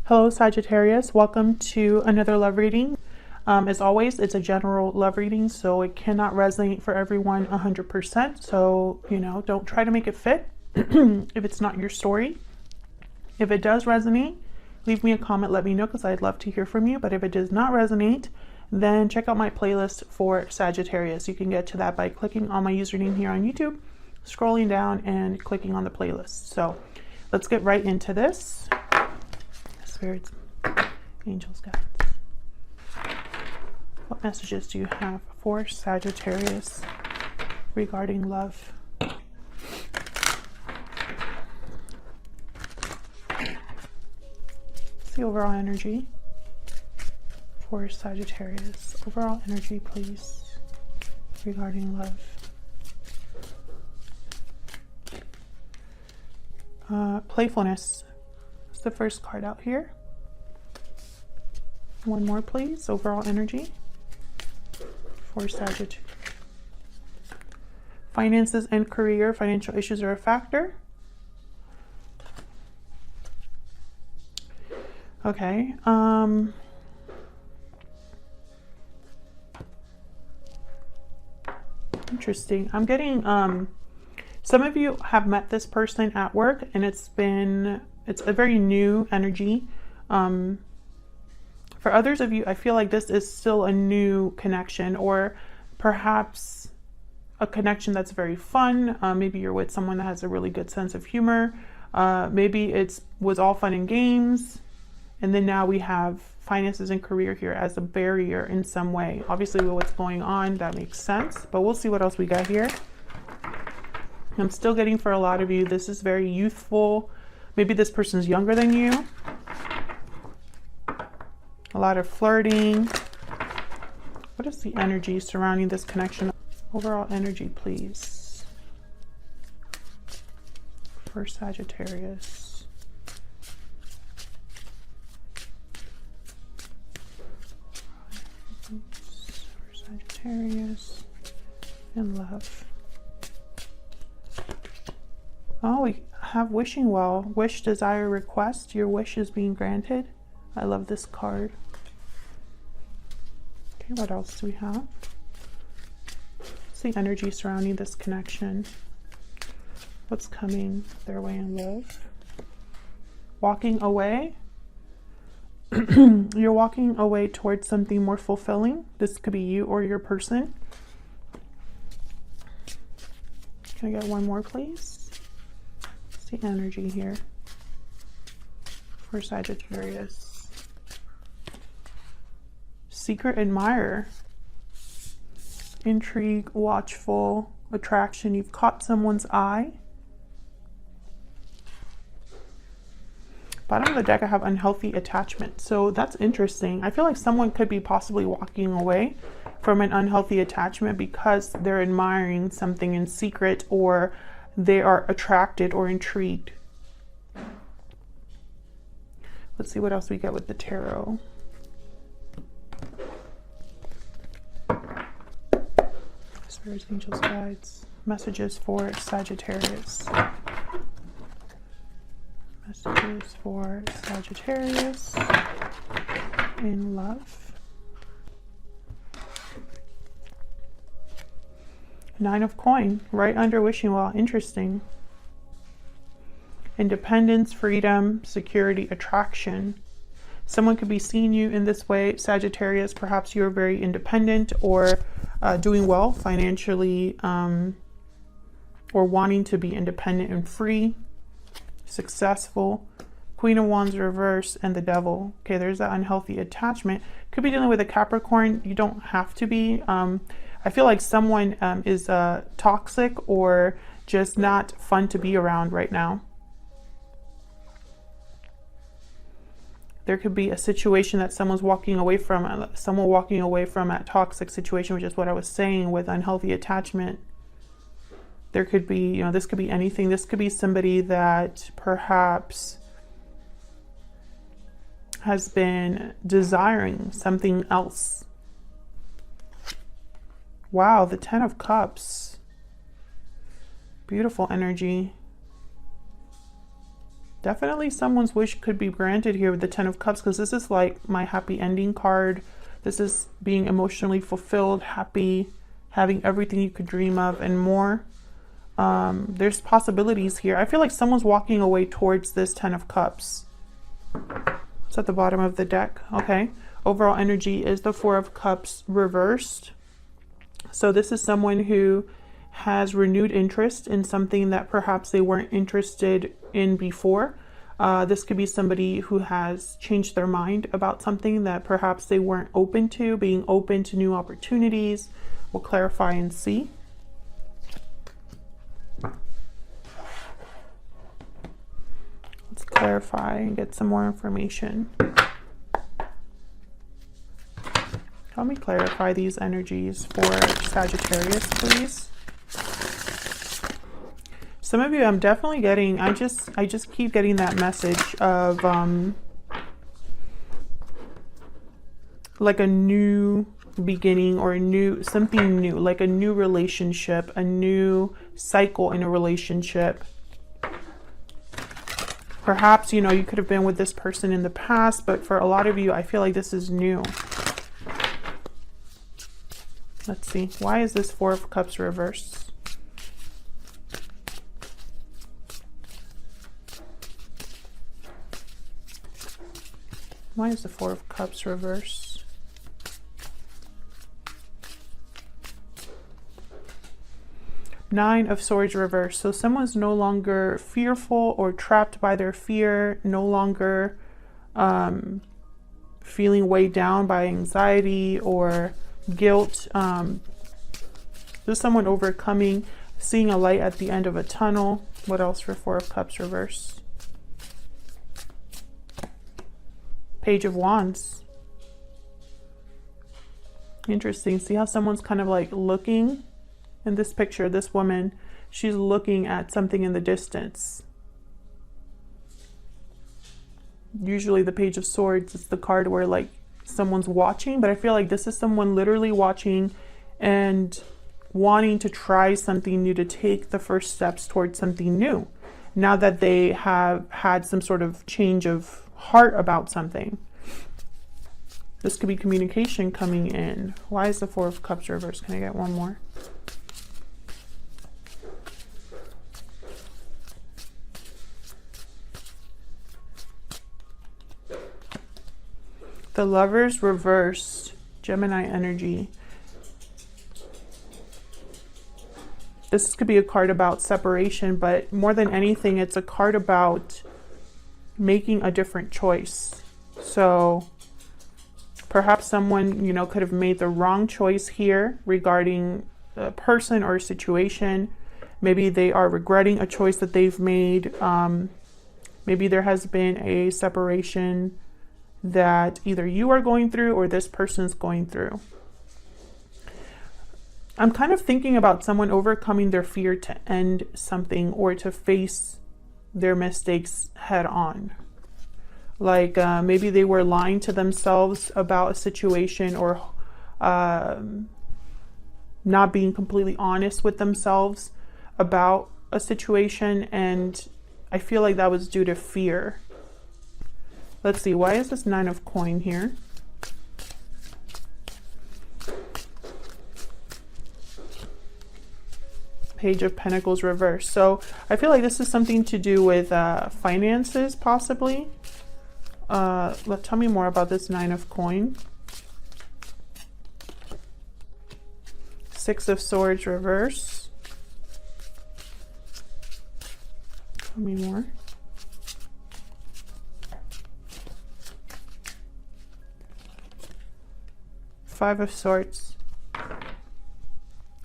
Hello Sagittarius, welcome to another love reading. As always, it's a general love reading, so it cannot resonate for everyone 100%. So, don't try to make it fit if it's not your story. If it does resonate, leave me a comment, let me know, because I'd love to hear from you. But if it does not resonate, then check out my playlist for Sagittarius. You can get to that by clicking on my username here on YouTube, scrolling down and clicking on the playlist. So let's get right into this. Spirits, angels, guides. What messages do you have for Sagittarius regarding love? The overall energy for Sagittarius. Overall energy, please, regarding love. Playfulness. The first card out here. One more, please. Overall energy for Sagittarius. Finances and career. Financial issues are a factor. Okay. Interesting. I'm getting some of you have met this person at work, and it's a very new energy. For others of you, I feel like this is still a new connection, or perhaps a connection that's very fun. Maybe you're with someone that has a really good sense of humor. Maybe it was all fun and games, and then now we have finances and career here as a barrier in some way. Obviously, with what's going on, that makes sense, but we'll see what else we got here. I'm still getting, for a lot of you, this is very youthful. Maybe this person's younger than you. A lot of flirting. What is the energy surrounding this connection? Overall energy, please, for Sagittarius. For Sagittarius and love. Oh, we have wishing well. Wish, desire, request. Your wish is being granted. I love this card. Okay, what else do we have? What's the energy surrounding this connection? What's coming their way in love? Walking away. You're walking away towards something more fulfilling. This could be you or your person. Can I get one more, please? The energy here for Sagittarius. Secret admirer. Intrigue, watchful, attraction. You've caught someone's eye. Bottom of the deck, I have unhealthy attachment. So that's interesting. I feel like someone could be possibly walking away from an unhealthy attachment because they're admiring something in secret, or they are attracted or intrigued. Let's see what else we get with the tarot. Spirits, angels, guides. Messages for Sagittarius. Messages for Sagittarius in love. 9 of coin, right under wishing well. Interesting. Independence, freedom, security, attraction. Someone could be seeing you in this way, Sagittarius. Perhaps you're very independent, or doing well financially, or wanting to be independent and free, successful. Queen of Wands reverse and the Devil. Okay, there's that unhealthy attachment. Could be dealing with a Capricorn. You don't have to be. I feel like someone is toxic or just not fun to be around right now. There could be a situation that someone's walking away from, a toxic situation, which is what I was saying with unhealthy attachment. There could be, this could be anything. This could be somebody that perhaps has been desiring something else. Wow, the 10 of Cups. Beautiful energy. Definitely someone's wish could be granted here with the Ten of Cups, because this is like my happy ending card. This is being emotionally fulfilled, happy, having everything you could dream of and more. There's possibilities here. I feel like someone's walking away towards this Ten of Cups. It's at the bottom of the deck. Okay. Overall energy is the Four of Cups reversed. So this is someone who has renewed interest in something that perhaps they weren't interested in before. This could be somebody who has changed their mind about something that perhaps they weren't open to, being open to new opportunities. We'll clarify and see. Let's clarify and get some more information. Help me clarify these energies for Sagittarius, please. Some of you, I'm definitely getting, I just keep getting that message of like a new beginning, or something new, like a new relationship, a new cycle in a relationship. Perhaps, you know, you could have been with this person in the past, but for a lot of you, I feel like this is new. Let's see. Why is this Four of Cups reversed? Why is the Four of Cups reversed? Nine of Swords reversed. So someone's no longer fearful or trapped by their fear, no longer feeling weighed down by anxiety or guilt. There's someone overcoming, seeing a light at the end of a tunnel. What else for Four of Cups reversed? Page of Wands. Interesting. See how someone's kind of like looking in this picture, this woman, she's looking at something in the distance. Usually the Page of Swords is the card where like someone's watching, but I feel like this is someone literally watching and wanting to try something new, to take the first steps towards something new, now that they have had some sort of change of heart about something. This could be communication coming in. Why is the Four of Cups reversed? Can I get one more? The Lovers reversed, Gemini energy. This could be a card about separation, but more than anything, it's a card about making a different choice. So perhaps someone, you know, could have made the wrong choice here regarding a person or a situation. Maybe they are regretting a choice that they've made. Maybe there has been a separation that either you are going through or this person's going through. I'm kind of thinking about someone overcoming their fear to end something or to face their mistakes head on. Like maybe they were lying to themselves about a situation, or not being completely honest with themselves about a situation, and I feel like that was due to fear. Let's see, why is this Nine of Coin here? Page of Pentacles reversed. So I feel like this is something to do with finances, possibly. Tell me more about this Nine of Coin. Six of Swords reverse. Tell me more. Five of Swords.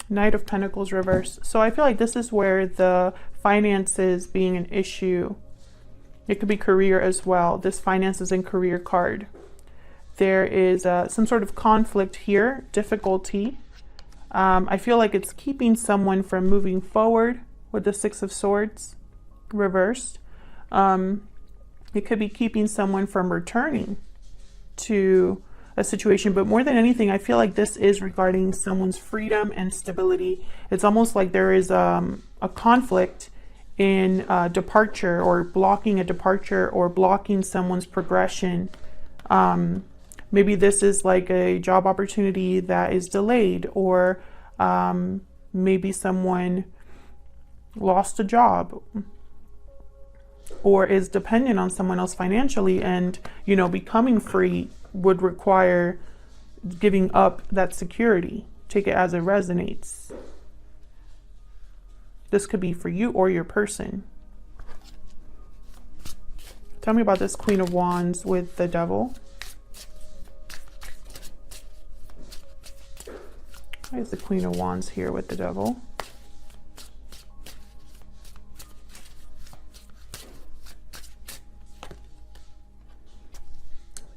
Knight of Pentacles reverse. So I feel like this is where the finances being an issue. It could be career as well. This finances and career card. There is some sort of conflict here, difficulty. I feel like it's keeping someone from moving forward with the Six of Swords reversed. It could be keeping someone from returning to a situation, but more than anything, I feel like this is regarding someone's freedom and stability. It's almost like there is a conflict in departure, or blocking a departure, or blocking someone's progression. Maybe this is like a job opportunity that is delayed, or maybe someone lost a job or is dependent on someone else financially, and, you know, becoming free would require giving up that security. Take it as it resonates. This could be for you or your person. Tell me about this Queen of Wands with the Devil. Why is the Queen of Wands here with the Devil?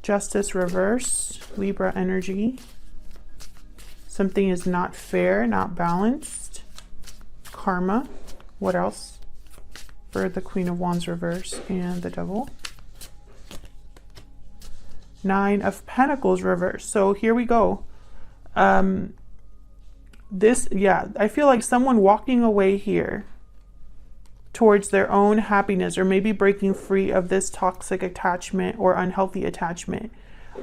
Justice reverse, Libra energy. Something is not fair, not balanced. Karma. What else for the Queen of Wands reverse and the Devil? Nine of Pentacles reverse. So here we go. I feel like someone walking away here towards their own happiness, or maybe breaking free of this toxic attachment or unhealthy attachment.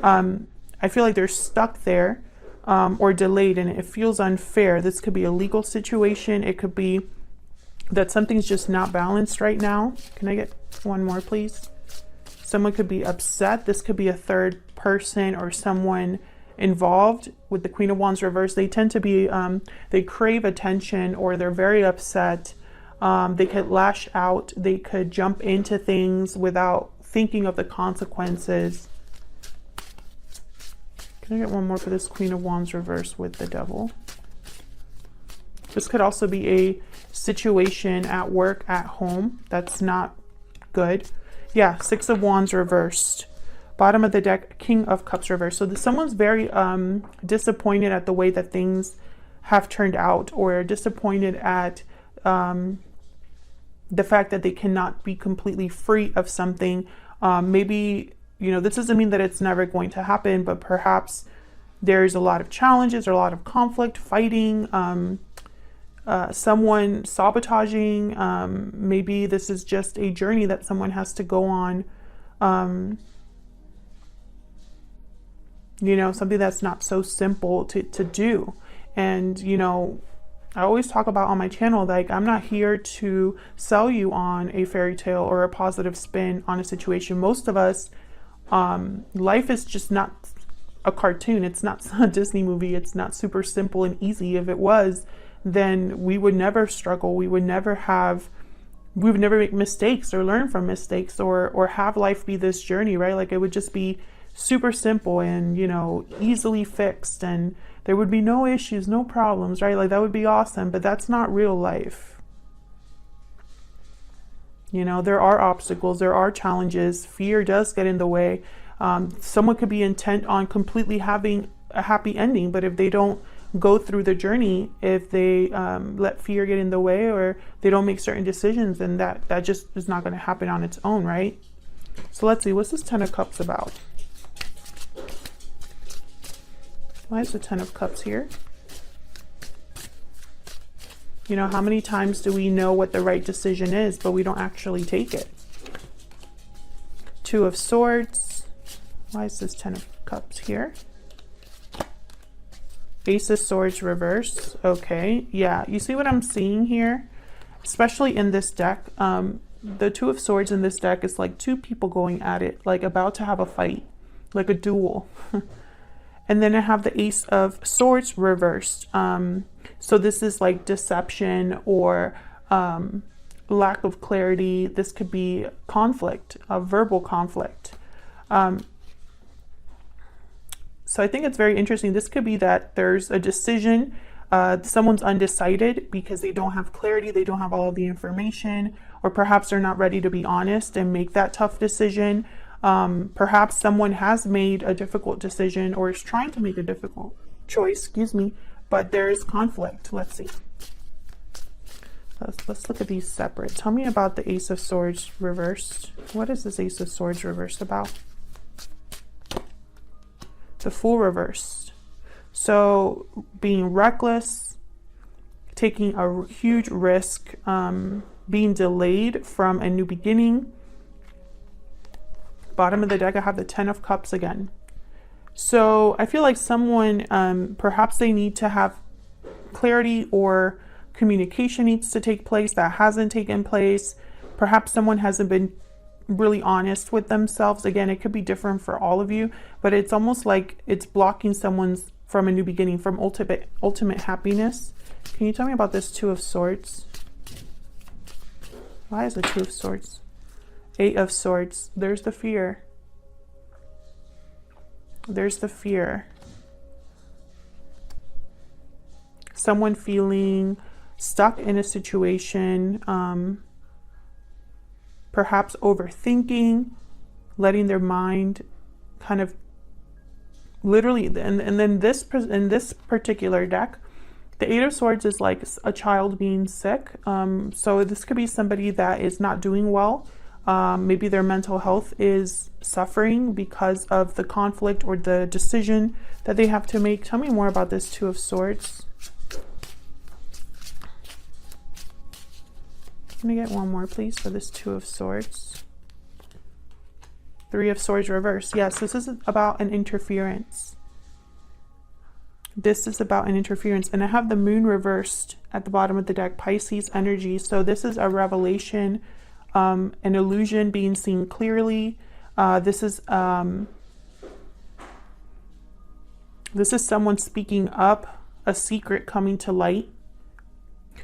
I feel like they're stuck there, or delayed, and it feels unfair. This could be a legal situation. It could be that something's just not balanced right now. Can I get one more, please? Someone could be upset. This could be a third person or someone involved with the Queen of Wands reverse. They tend to be, they crave attention, or they're very upset. They could lash out. They could jump into things without thinking of the consequences. Can I get one more for this Queen of Wands reverse with the Devil? This could also be a situation at work, at home. That's not good. Yeah, Six of Wands reversed. Bottom of the deck, King of Cups reversed. So someone's very disappointed at the way that things have turned out, or disappointed at the fact that they cannot be completely free of something. Maybe, you know, this doesn't mean that it's never going to happen, but perhaps there's a lot of challenges, or a lot of conflict, fighting, someone sabotaging. Maybe this is just a journey that someone has to go on. You know, something that's not so simple to do. And, you know, I always talk about on my channel, like, I'm not here to sell you on a fairy tale or a positive spin on a situation. Most of us, life is just not a cartoon. It's not a Disney movie. It's not super simple and easy. If it was, then we would never struggle. We would never make mistakes, or learn from mistakes, or have life be this journey, right? Like, it would just be super simple and, you know, easily fixed, and there would be no issues, no problems, right? Like, that would be awesome, but that's not real life. You know, there are obstacles, there are challenges. Fear does get in the way. Someone could be intent on completely having a happy ending, but if they don't go through the journey, if they let fear get in the way, or they don't make certain decisions, then that just is not going to happen on its own, right? So let's see, what's this Ten of Cups about? Why is the Ten of Cups here? You know, how many times do we know what the right decision is, but we don't actually take it? Two of Swords. Why is this Ten of Cups here? Ace of Swords reverse. Okay, yeah, you see what I'm seeing here? Especially in this deck, the Two of Swords in this deck is like two people going at it, like about to have a fight, like a duel. And then I have the Ace of Swords reversed. So this is like deception, or lack of clarity. This could be conflict, a verbal conflict. So I think it's very interesting. This could be that there's a decision, someone's undecided because they don't have clarity, they don't have all of the information, or perhaps they're not ready to be honest and make that tough decision. Perhaps someone has made a difficult decision, or is trying to make a difficult choice, but there's conflict. Let's see. Let's look at these separate. Tell me about the Ace of Swords reversed. What is this Ace of Swords reversed about? The Fool reversed. So being reckless, taking a huge risk, being delayed from a new beginning. Bottom of the deck, I have the 10 of Cups again. So I feel like someone, perhaps they need to have clarity, or communication needs to take place that hasn't taken place. Perhaps someone hasn't been really honest with themselves. Again, it could be different for all of you, but it's almost like it's blocking someone's from a new beginning, from ultimate happiness. Can you tell me about this Two of Swords? Why is the Two of Swords? Eight of Swords. There's the fear. There's the fear. Someone feeling stuck in a situation, perhaps overthinking, letting their mind kind of literally, and then this, in this particular deck, the Eight of Swords is like a child being sick. So this could be somebody that is not doing well. Maybe their mental health is suffering because of the conflict or the decision that they have to make. Tell me more about this Two of Swords. Let me get one more, please, for this Two of Swords. Three of Swords reverse. Yes, this is about an interference. This is about an interference. And I have the Moon reversed at the bottom of the deck, Pisces energy. So this is a revelation, an illusion being seen clearly. This is someone speaking up, a secret coming to light.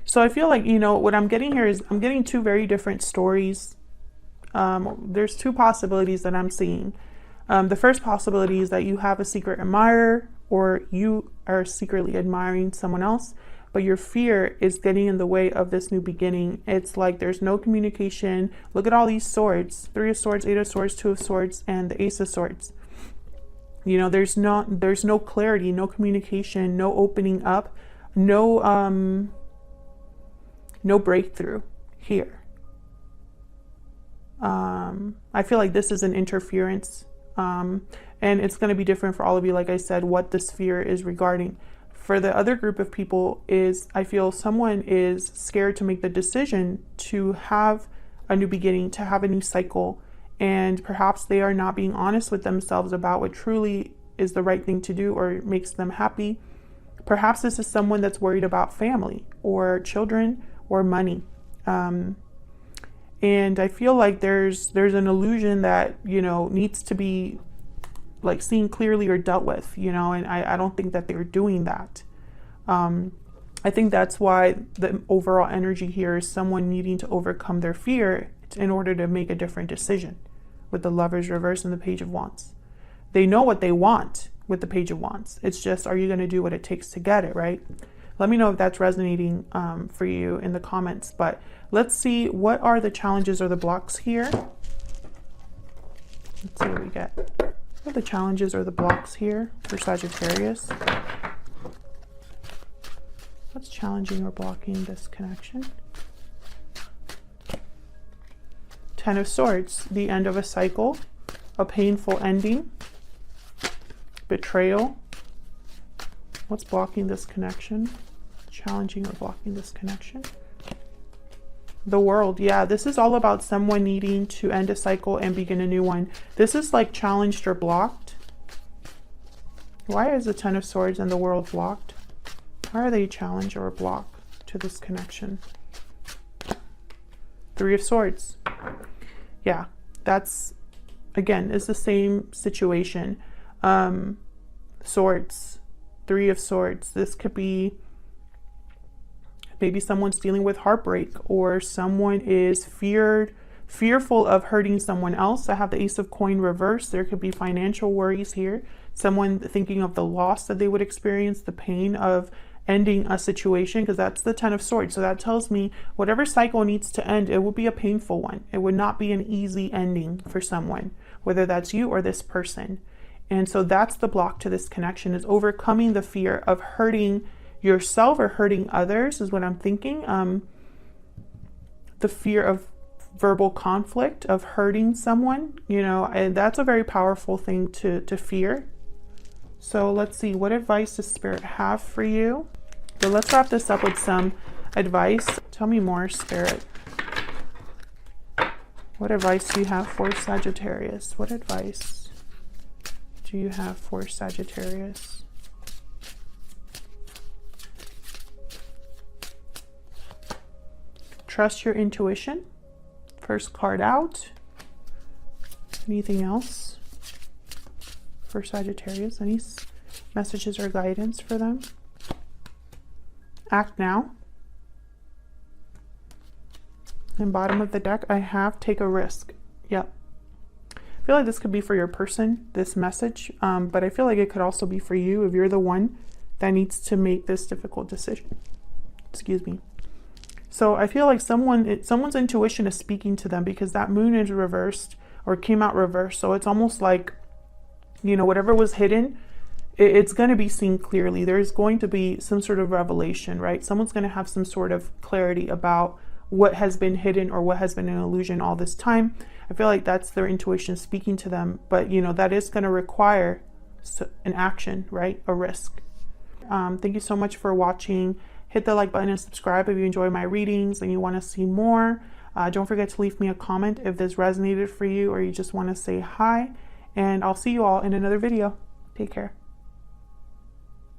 So I feel like, you know, what I'm getting here is I'm getting two very different stories. There's two possibilities that I'm seeing. The first possibility is that you have a secret admirer, or you are secretly admiring someone else, but your fear is getting in the way of this new beginning. It's like there's no communication. Look at all these swords: Three of Swords, Eight of Swords, Two of Swords, and the Ace of Swords. You know, there's no clarity, no communication, no opening up, no breakthrough here. I feel like this is an interference, and it's going to be different for all of you. Like I said, what this fear is regarding. For the other group of people is, I feel someone is scared to make the decision to have a new beginning, to have a new cycle, and perhaps they are not being honest with themselves about what truly is the right thing to do or makes them happy. Perhaps this is someone that's worried about family or children or money. And I feel like there's an illusion that, you know, needs to be like seen clearly or dealt with, you know, and I don't think that they're doing that. I think that's why the overall energy here is someone needing to overcome their fear in order to make a different decision, with the Lovers reverse and the Page of Wands. They know what they want with the Page of Wands. It's just, are you going to do what it takes to get it, right? Let me know if that's resonating for you in the comments. But let's see, what are the challenges or the blocks here? Let's see what we get. What are the challenges or the blocks here for Sagittarius? What's challenging or blocking this connection? Ten of Swords, the end of a cycle, a painful ending, betrayal. What's blocking this connection? Challenging or blocking this connection? The World. Yeah, this is all about someone needing to end a cycle and begin a new one. This is like challenged or blocked. Why is the Ten of Swords and the World blocked? Why are they challenged or blocked to this connection? Three of Swords. Yeah, that's, again, is the same situation. Swords. Three of Swords. This could be maybe someone's dealing with heartbreak, or someone is fearful of hurting someone else. I have the Ace of Coin reversed. There could be financial worries here. Someone thinking of the loss that they would experience, the pain of ending a situation, because that's the Ten of Swords. So that tells me whatever cycle needs to end, it will be a painful one. It would not be an easy ending for someone, whether that's you or this person. And so that's the block to this connection, is overcoming the fear of hurting yourself or hurting others, is what I'm thinking. The fear of verbal conflict, of hurting someone, you know, and that's a very powerful thing to fear. So let's see, what advice does Spirit have for you? So let's wrap this up with some advice. Tell me more, Spirit. What advice do you have for Sagittarius? What advice do you have for Sagittarius? Trust your intuition. First card out. Anything else for Sagittarius? Any messages or guidance for them? Act now. And bottom of the deck, I have take a risk. Yep. I feel like this could be for your person, this message, but I feel like it could also be for you if you're the one that needs to make this difficult decision. Excuse me. So I feel like someone's intuition is speaking to them, because that moon is reversed or came out reversed. So it's almost like, you know, whatever was hidden, it's going to be seen clearly. There's going to be some sort of revelation, right? Someone's going to have some sort of clarity about what has been hidden or what has been an illusion all this time. I feel like that's their intuition speaking to them. But, you know, that is going to require an action, right? A risk. Thank you so much for watching. Hit the like button and subscribe if you enjoy my readings and you want to see more. Don't forget to leave me a comment if this resonated for you or you just want to say hi. And I'll see you all in another video. Take care.